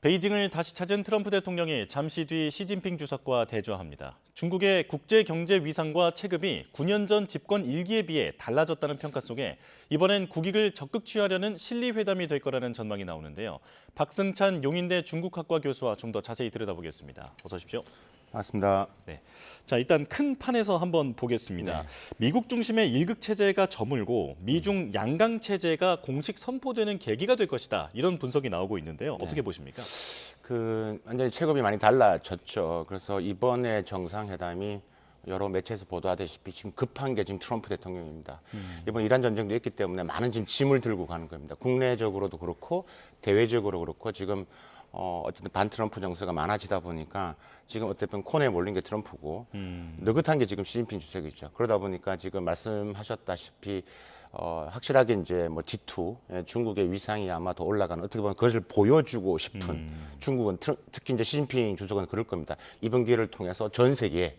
베이징을 다시 찾은 트럼프 대통령이 잠시 뒤 시진핑 주석과 대조합니다. 중국의 국제경제 위상과 체급이 9년 전 집권 일기에 비해 달라졌다는 평가 속에 이번엔 국익을 적극 취하려는 실리회담이 될 거라는 전망이 나오는데요. 박승찬 용인대 중국학과 교수와 좀 더 자세히 들여다보겠습니다. 어서 오십시오. 맞습니다. 네. 자, 일단 큰 판에서 한번 보겠습니다. 네. 미국 중심의 일극 체제가 저물고 미중 양강 체제가 공식 선포되는 계기가 될 것이다. 이런 분석이 나오고 있는데요. 어떻게 보십니까? 완전히 체급이 많이 달라졌죠. 그래서 이번에 정상회담이 여러 매체에서 보도하다시피 지금 급한 게 지금 트럼프 대통령입니다. 이번 이란 전쟁도 있기 때문에 많은 지금 짐을 들고 가는 겁니다. 국내적으로도 그렇고 대외적으로 그렇고 지금 어쨌든 반 트럼프 정서가 많아지다 보니까 지금 어쨌든 코너에 몰린 게 트럼프고 느긋한 게 지금 시진핑 주석이죠. 그러다 보니까 지금 말씀하셨다시피 확실하게 이제 뭐 G2 중국의 위상이 아마 더 올라가는 어떻게 보면 그것을 보여주고 싶은 중국은 특히 이제 시진핑 주석은 그럴 겁니다. 이번 기회를 통해서 전 세계에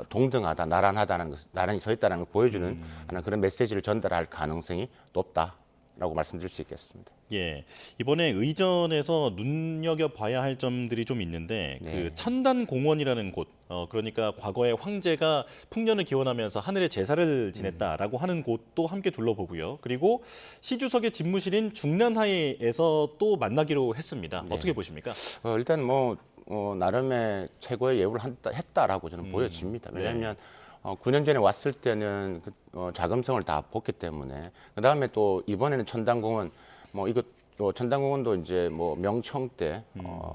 동등하다, 나란하다는 것, 나란히 서 있다는 걸 보여주는 하는 그런 메시지를 전달할 가능성이 높다라고 말씀드릴 수 있겠습니다. 예, 이번에 의전에서 눈여겨봐야 할 점들이 좀 있는데 그 천단공원이라는 곳, 그러니까 과거에 황제가 풍년을 기원하면서 하늘에 제사를 지냈다라고 하는 곳도 함께 둘러보고요. 그리고 시 주석의 집무실인 중난하이에서 또 만나기로 했습니다. 어떻게 보십니까? 일단 나름의 최고의 예우를 했다라고 저는 보여집니다. 왜냐하면 9년 전에 왔을 때는 자금성을 다 봤기 때문에 그 다음에 또 이번에는 천당공원 천당공원도 이제 명청 때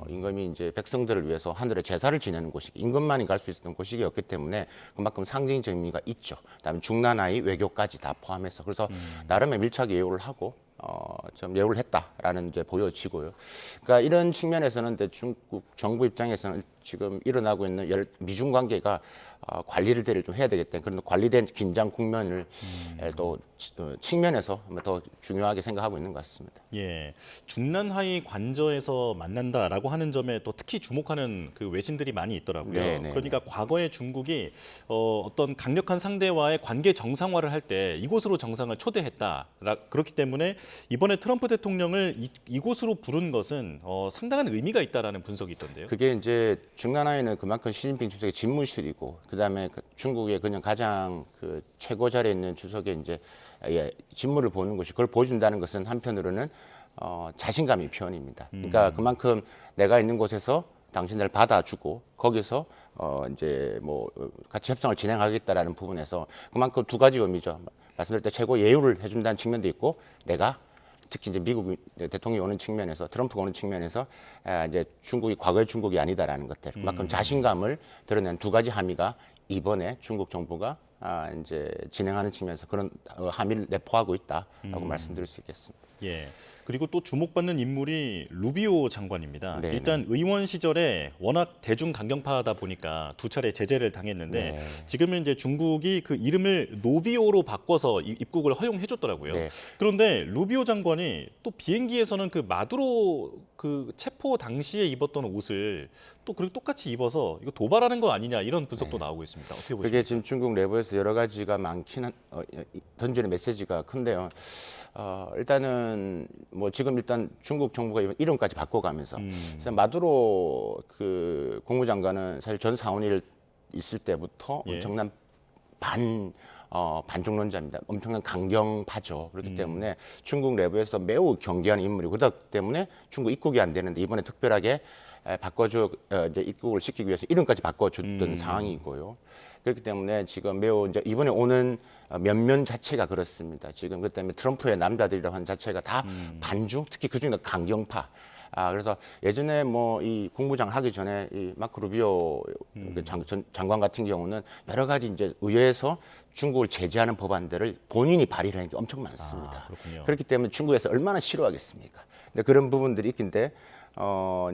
임금이 이제 백성들을 위해서 하늘에 제사를 지내는 곳이 임금만이 갈 수 있었던 곳이었기 때문에 그만큼 상징적 의미가 있죠. 그다음에 중난하이 외교까지 다 포함해서 그래서 나름의 밀착 예우를 하고 좀 예우를 했다라는 이제 보여지고요. 그러니까 이런 측면에서는 중국 정부 입장에서는 지금 일어나고 있는 미중 관계가 관리를 좀 해야 되겠다. 그런 관리된 긴장 국면을 또 측면에서 더 중요하게 생각하고 있는 것 같습니다. 예, 중난하이 관저에서 만난다라고 하는 점에 또 특히 주목하는 그 외신들이 많이 있더라고요. 네네. 그러니까 과거에 중국이 어떤 강력한 상대와의 관계 정상화를 할 때 이곳으로 정상을 초대했다. 그렇기 때문에 이번에 트럼프 대통령을 이곳으로 부른 것은 상당한 의미가 있다라는 분석이 있던데요. 그게 이제 중난하이는 그만큼 시진핑 주석의 집무실이고 그다음에 그중국의 그냥 가장 최고 자리에 있는 주석의 이제 직무를 보는 것이 그걸 보여준다는 것은 한편으로는 자신감의 표현입니다. 그러니까 그만큼 내가 있는 곳에서 당신들을 받아주고 거기서 이제 같이 협상을 진행하겠다라는 부분에서 그만큼 두 가지 의미죠. 말씀드릴 때 최고 예우를 해준다는 측면도 있고 내가 특히 이제 미국 대통령이 오는 측면에서 트럼프가 오는 측면에서 이제 중국이 과거의 중국이 아니다라는 것들 그만큼 자신감을 드러낸 두 가지 함의가 이번에 중국 정부가 이제 진행하는 측면에서 그런 함의를 내포하고 있다라고 말씀드릴 수 있겠습니다. 예. 그리고 또 주목받는 인물이 루비오 장관입니다. 네네. 일단 의원 시절에 워낙 대중 강경파다 보니까 두 차례 제재를 당했는데 네. 지금은 이제 중국이 그 이름을 노비오로 바꿔서 입국을 허용해줬더라고요. 네. 그런데 루비오 장관이 또 비행기에서는 그 마두로 그 체포 당시에 입었던 옷을 또 그렇게 똑같이 입어서 이거 도발하는 거 아니냐 이런 분석도 나오고 있습니다. 어떻게 보십니까? 그게 지금 중국 내부에서 여러 가지가 많긴 던지는 메시지가 큰데요. 일단은 지금 일단 중국 정부가 이름까지 바꿔가면서 그래서 마두로 그 국무장관은 사실 전 상원일 있을 때부터 예. 엄청난 반중론자입니다. 엄청난 강경파죠. 그렇기 때문에 중국 내부에서 매우 경계하는 인물이고 그렇기 때문에 중국 입국이 안 되는데 이번에 특별하게 이제 입국을 시키기 위해서 이름까지 바꿔줬던 상황이고요. 그렇기 때문에 지금 매우 이제 이번에 오는 면면 자체가 그렇습니다. 지금 그 때문에 트럼프의 남자들이라고 하는 자체가 다 반중, 특히 그중에 강경파. 그래서 예전에 이 국무장 하기 전에 이 마크 루비오 장관 같은 경우는 여러 가지 이제 의회에서 중국을 제재하는 법안들을 본인이 발의를 하는 게 엄청 많습니다. 그렇군요. 그렇기 때문에 중국에서 얼마나 싫어하겠습니까? 근데 그런 부분들이 있긴데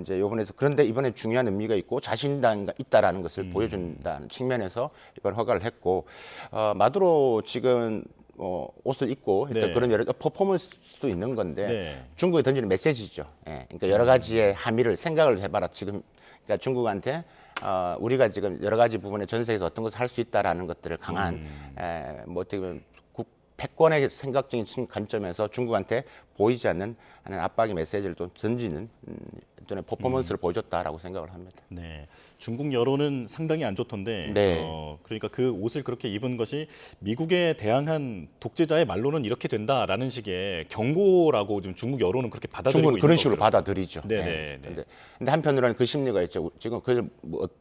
이제 그런데 이번에 중요한 의미가 있고 자신감이 있다라는 것을 보여준다는 측면에서 이걸 허가를 했고 마두로 지금 옷을 입고 했던 네. 그런 여러 퍼포먼스도 있는 건데 네. 중국에 던지는 메시지죠. 그러니까 여러 가지의 함의를 생각을 해봐라. 지금 그러니까 중국한테 우리가 지금 여러 가지 부분에 전 세계에서 어떤 것을 할 수 있다라는 것들을 강한 어떻게 보면 패권의 생각적인 관점에서 중국한테 보이지 않는 하는 압박의 메시지를 또 던지는 전에 퍼포먼스를 보여줬다라고 생각을 합니다. 네, 중국 여론은 상당히 안 좋던데, 네. 그러니까 그 옷을 그렇게 입은 것이 미국에 대항한 독재자의 말로는 이렇게 된다라는 식의 경고라고 좀 중국 여론은 그렇게 받아들이고 중국은 있는 그런 식으로 거더라고요. 받아들이죠. 네네. 근데 한편으로는 그 심리가 있죠. 지금 그걸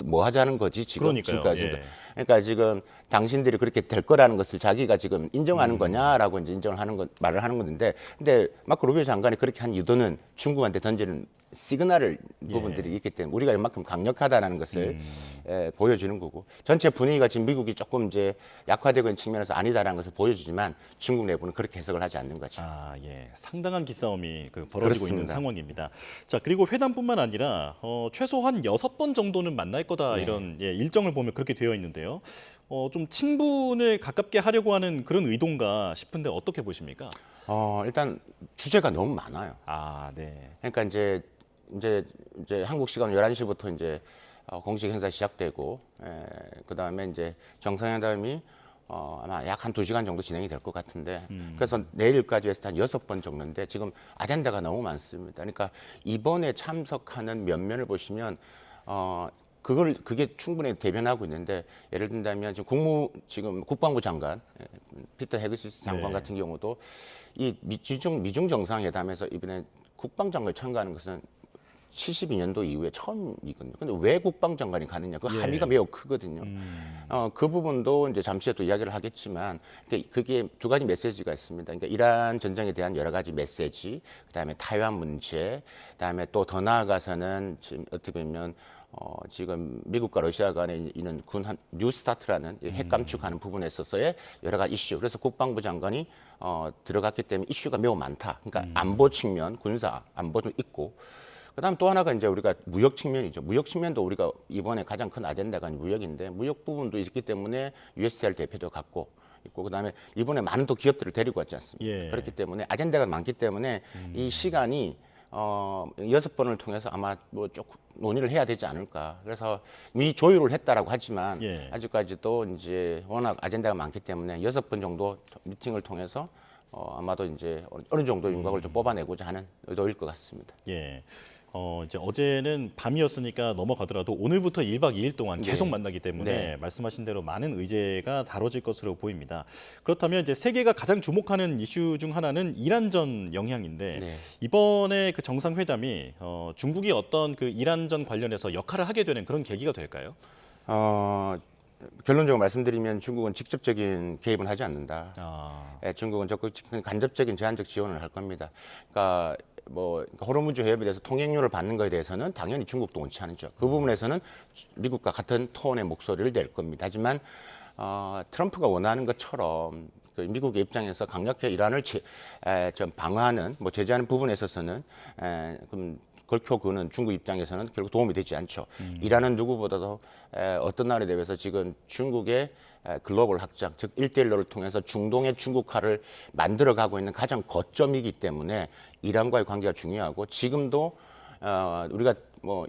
뭐 하자는 거지 지금 그러니까요. 지금까지. 예. 그러니까 지금 당신들이 그렇게 될 거라는 것을 자기가 지금 인정하는 거냐라고 이제 인정을 하는 건 말을 하는 건데, 근데 마크 루비오 장관이 그렇게 한 유도는 중국한테 던지는 시그널을 부분들이 있기 때문에 우리가 이만큼 강력하다라는 것을 보여주는 거고, 전체 분위기가 지금 미국이 조금 이제 약화되고 있는 측면에서 아니다라는 것을 보여주지만 중국 내부는 그렇게 해석을 하지 않는 거죠. 아, 예. 상당한 기싸움이 벌어지고 있는 그렇습니다. 상황입니다. 자, 그리고 회담뿐만 아니라 최소한 6번 정도는 만날 거다 이런 일정을 보면 그렇게 되어 있는데요. 좀 친분을 가깝게 하려고 하는 그런 의도인가 싶은데 어떻게 보십니까? 일단 주제가 너무 많아요. 아, 네. 그러니까 이제 한국 시간 11시부터 이제 공식 행사 시작되고, 그다음에 이제 정상회담이 아마 약 한 2시간 정도 진행이 될 것 같은데, 그래서 내일까지 해서 한 6번 정도인데 지금 아젠다가 너무 많습니다. 그러니까 이번에 참석하는 면면을 보시면 그게 충분히 대변하고 있는데, 예를 든다면 지금 국방부 장관 피터 헤그시스 장관 네. 같은 경우도 이 미중 정상회담에서 이번에 국방장관이 참가하는 것은 72년도 이후에 처음이거든요. 근데 왜 국방장관이 가느냐? 그 함의가 매우 크거든요. 그 부분도 이제 잠시 후에 또 이야기를 하겠지만, 그게 두 가지 메시지가 있습니다. 그러니까 이란 전쟁에 대한 여러 가지 메시지, 그다음에 타이완 문제, 그다음에 또 더 나아가서는 지금 어떻게 보면 지금 미국과 러시아 간에 있는 뉴스타트라는 핵 감축하는 부분에 있어서의 여러 가지 이슈. 그래서 국방부 장관이 들어갔기 때문에 이슈가 매우 많다. 그러니까 안보 측면, 군사 안보도 있고, 그다음 또 하나가 이제 우리가 무역 측면이죠. 무역 측면도 우리가 이번에 가장 큰 아젠다가 무역인데, 무역 부분도 있기 때문에 USTR 대표도 갖고 있고, 그다음에 이번에 많은 또 기업들을 데리고 왔지 않습니까? 예. 그렇기 때문에 아젠다가 많기 때문에 이 시간이 6번을 통해서 아마 뭐 조금 논의를 해야 되지 않을까. 그래서 미 조율을 했다라고 하지만 아직까지도 이제 워낙 아젠다가 많기 때문에 6번 정도 미팅을 통해서 아마도 이제 어느 정도 윤곽을 좀 뽑아내고자 하는 의도일 것 같습니다. 예. 이제 어제는 밤이었으니까 넘어가더라도 오늘부터 1박 2일 동안 계속 만나기 때문에 말씀하신 대로 많은 의제가 다뤄질 것으로 보입니다. 그렇다면 이제 세계가 가장 주목하는 이슈 중 하나는 이란전 영향인데 이번에 그 정상회담이 중국이 어떤 그 이란전 관련해서 역할을 하게 되는 그런 계기가 될까요? 결론적으로 말씀드리면 중국은 직접적인 개입은 하지 않는다. 중국은 적극 간접적인 제한적 지원을 할 겁니다. 그러니까 호르무즈 해협에 대해서 통행료를 받는 것에 대해서는 당연히 중국도 원치 않죠. 그 부분에서는 미국과 같은 톤의 목소리를 낼 겁니다. 하지만 트럼프가 원하는 것처럼 그 미국의 입장에서 강력하게 이란을 좀 방어하는, 제재하는 부분에 있어서는 걸켜 그는 중국 입장에서는 결국 도움이 되지 않죠. 이란은 누구보다도 어떤 나라에 대해서 지금 중국의 글로벌 확장, 즉 1대1로를 통해서 중동의 중국화를 만들어가고 있는 가장 거점이기 때문에 이란과의 관계가 중요하고, 지금도 우리가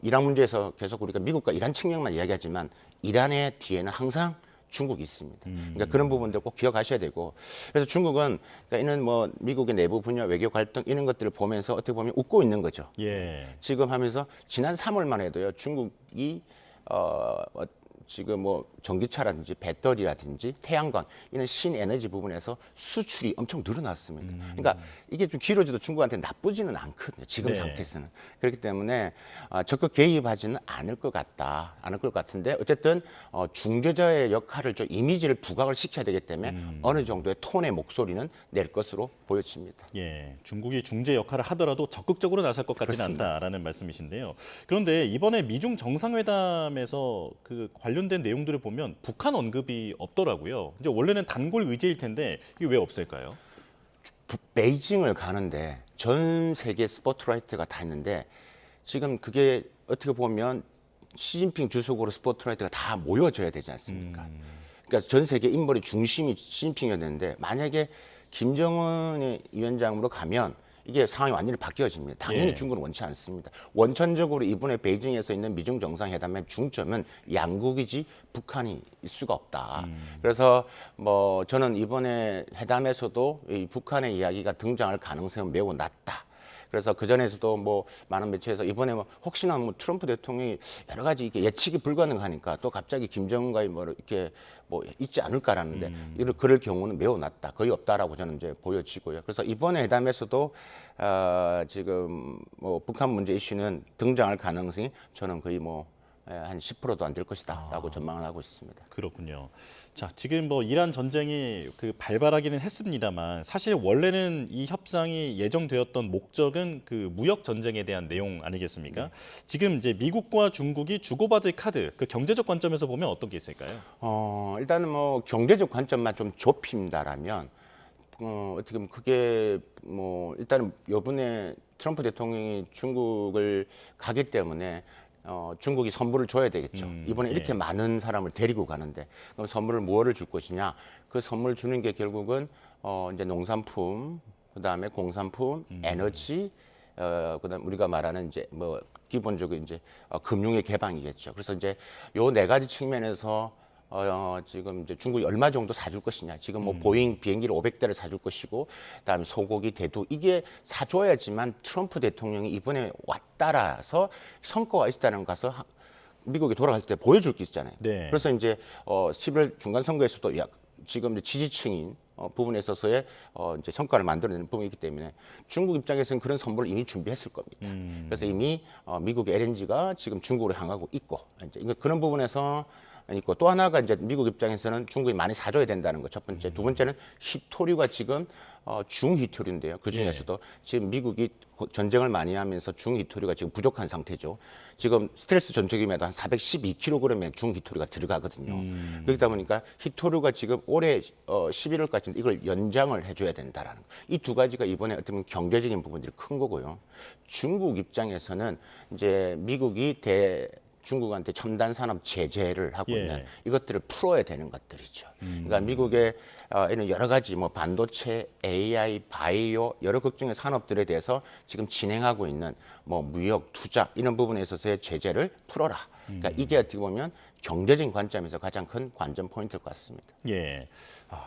이란 문제에서 계속 우리가 미국과 이란 측면만 이야기하지만 이란의 뒤에는 항상 중국이 있습니다. 그러니까 그런 부분들 꼭 기억하셔야 되고, 그래서 중국은 그러니까 이는 미국의 내부 분야 외교 갈등 이런 것들을 보면서 어떻게 보면 웃고 있는 거죠. 지금 하면서 지난 3월만 해도요, 중국이 지금 전기차라든지 배터리라든지 태양광 이런 신에너지 부분에서 수출이 엄청 늘어났습니다. 그러니까 이게 좀 길어져도 중국한테 나쁘지는 않거든요. 지금 상태에서는. 그렇기 때문에 적극 개입하지는 않을 것 같은데 어쨌든 중재자의 역할을 좀 이미지를 부각을 시켜야 되기 때문에 어느 정도의 톤의 목소리는 낼 것으로 보여집니다. 예, 중국이 중재 역할을 하더라도 적극적으로 나설 것 같지는 않다라는 말씀이신데요. 그런데 이번에 미중 정상회담에서 그 관련된 내용들을 보면 북한 언급이 없더라고요. 이제 원래는 단골 의제일 텐데 이게 왜 없을까요? 베이징을 가는데 전 세계 스포트라이트가 다 있는데, 지금 그게 어떻게 보면 시진핑 주석으로 스포트라이트가 다 모여져야 되지 않습니까? 그러니까 전 세계 인물의 중심이 시진핑이었는데, 만약에 김정은 위원장으로 가면 이게 상황이 완전히 바뀌어집니다. 당연히 중국은 원치 않습니다. 원천적으로 이번에 베이징에서 있는 미중 정상회담의 중점은 양국이지 북한이 일 수가 없다. 그래서 저는 이번에 회담에서도 이 북한의 이야기가 등장할 가능성은 매우 낮다. 그래서 그 전에서도 뭐 많은 매체에서 이번에 뭐 혹시나 뭐 트럼프 대통령이 여러 가지 이게 예측이 불가능하니까 또 갑자기 김정은과의 뭐 이렇게 뭐 있지 않을까라는데 그럴 경우는 매우 낮다, 거의 없다라고 저는 이제 보여지고요. 그래서 이번에 회담에서도 지금 뭐 북한 문제 이슈는 등장할 가능성이 저는 거의 뭐 한 10%도 안 될 것이다라고 전망을 하고 있습니다. 그렇군요. 자, 지금 뭐 이란 전쟁이 그 발발하기는 했습니다만 사실 원래는 이 협상이 예정되었던 목적은 그 무역 전쟁에 대한 내용 아니겠습니까? 지금 이제 미국과 중국이 주고받을 카드, 그 경제적 관점에서 보면 어떤 게 있을까요? 일단은 뭐 경제적 관점만 좀 좁힌다라면 어떻게 보면 그게 뭐 일단은 요번에 트럼프 대통령이 중국을 가기 때문에 중국이 선물을 줘야 되겠죠. 이번에 이렇게 많은 사람을 데리고 가는데 그럼 선물을 무엇을 줄 것이냐? 그 선물을 주는 게 결국은 이제 농산품, 그다음에 공산품, 에너지, 그다음 우리가 말하는 이제 뭐 기본적으로 이제 금융의 개방이겠죠. 그래서 이제 요 네 가지 측면에서 지금 이제 중국이 얼마 정도 사줄 것이냐. 지금 뭐 보잉 비행기를 500대를 사줄 것이고, 그다음에 소고기, 대두 이게 사줘야지만 트럼프 대통령이 이번에 왔다라서 성과가 있다는 것을 미국에 돌아갔을 때 보여줄 게 있잖아요. 네. 그래서 이제 11월 중간 선거에서도 지금 이제 지지층인 부분에 있어서의 이제 성과를 만들어내는 부분이 있기 때문에 중국 입장에서는 그런 선물을 이미 준비했을 겁니다. 그래서 이미 미국의 LNG가 지금 중국으로 향하고 있고 이제 그런 부분에서 있고 또 하나가 이제 미국 입장에서는 중국이 많이 사줘야 된다는 거 첫 번째. 두 번째는 히토류가 지금 중히토류인데요. 그 중에서도 지금 미국이 전쟁을 많이 하면서 중히토류가 지금 부족한 상태죠. 지금 스텔스 전투기마다 한 412kg의 중히토류가 들어가거든요. 그렇다 보니까 히토류가 지금 올해 11월까지 이걸 연장을 해줘야 된다라는 거. 이 두 가지가 이번에 어떻게 보면 경제적인 부분들이 큰 거고요. 중국 입장에서는 이제 미국이 중국한테 첨단 산업 제재를 하고 있는 이것들을 풀어야 되는 것들이죠. 그러니까 미국의 이런 여러 가지 뭐 반도체, AI, 바이오 여러 각종의 산업들에 대해서 지금 진행하고 있는 뭐 무역, 투자 이런 부분에 있어서의 제재를 풀어라. 그러니까 이게 어떻게 보면 경제적인 관점에서 가장 큰 관전 포인트일 것 같습니다. 예.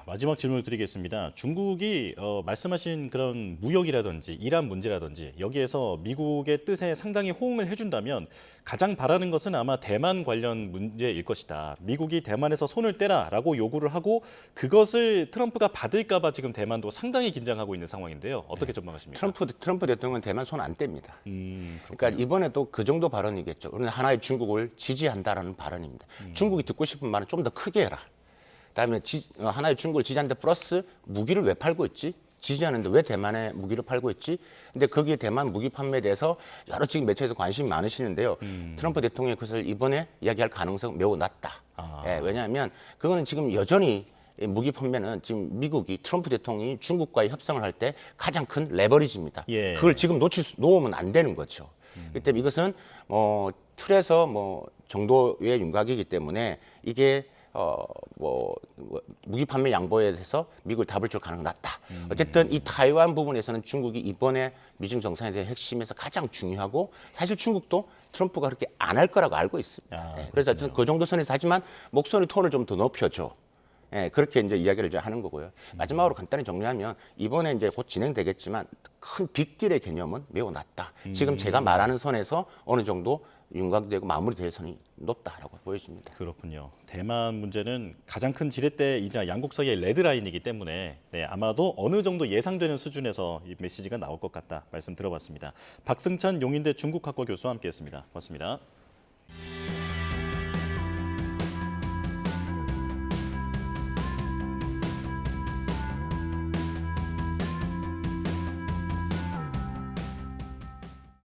마지막 질문을 드리겠습니다. 중국이 말씀하신 그런 무역이라든지 이란 문제라든지 여기에서 미국의 뜻에 상당히 호응을 해준다면 가장 바라는 것은 아마 대만 관련 문제일 것이다. 미국이 대만에서 손을 떼라라고 요구를 하고 그것을 트럼프가 받을까 봐 지금 대만도 상당히 긴장하고 있는 상황인데요. 어떻게 전망하십니까? 트럼프 대통령은 대만 손 안 뗍니다. 그러니까 이번에도 그 정도 발언이겠죠. 그런데 하나의 중국을 지지한다라는 발언입니다. 중국이 듣고 싶은 말은 좀 더 크게 해라. 그다음에 하나의 중국을 지지하는데 플러스 무기를 왜 팔고 있지? 지지하는데 왜 대만에 무기를 팔고 있지? 근데 거기에 대만 무기 판매에 대해서 여러 지금 매체에서 관심이 많으시는데요. 트럼프 대통령이 그것을 이번에 이야기할 가능성 매우 낮다. 예, 왜냐하면 그거는 지금 여전히 무기 판매는 지금 미국이 트럼프 대통령이 중국과의 협상을 할 때 가장 큰 레버리지입니다. 예. 그걸 지금 놓으면 안 되는 거죠. 그렇기 때문에 이것은 틀에서 뭐 정도의 윤곽이기 때문에 이게 무기 판매 양보에 대해서 미국을 답을 줄 가능성이 낮다. 어쨌든 이 타이완 부분에서는 중국이 이번에 미중 정상에 대한 핵심에서 가장 중요하고 사실 중국도 트럼프가 그렇게 안 할 거라고 알고 있습니다. 그래서 어쨌든 그 정도 선에서 하지만 목소리 톤을 좀 더 높여줘. 그렇게 이제 이야기를 이제 하는 거고요. 마지막으로 간단히 정리하면 이번에 이제 곧 진행되겠지만 큰 빅딜의 개념은 매우 낮다. 지금 제가 말하는 선에서 어느 정도 윤곽되고 마무리될 선이 높다라고 보여집니다. 그렇군요. 대만 문제는 가장 큰 지렛대이자 양국 사이의 레드라인이기 때문에 아마도 어느 정도 예상되는 수준에서 이 메시지가 나올 것 같다 말씀 들어봤습니다. 박승찬 용인대 중국학과 교수와 함께했습니다. 고맙습니다.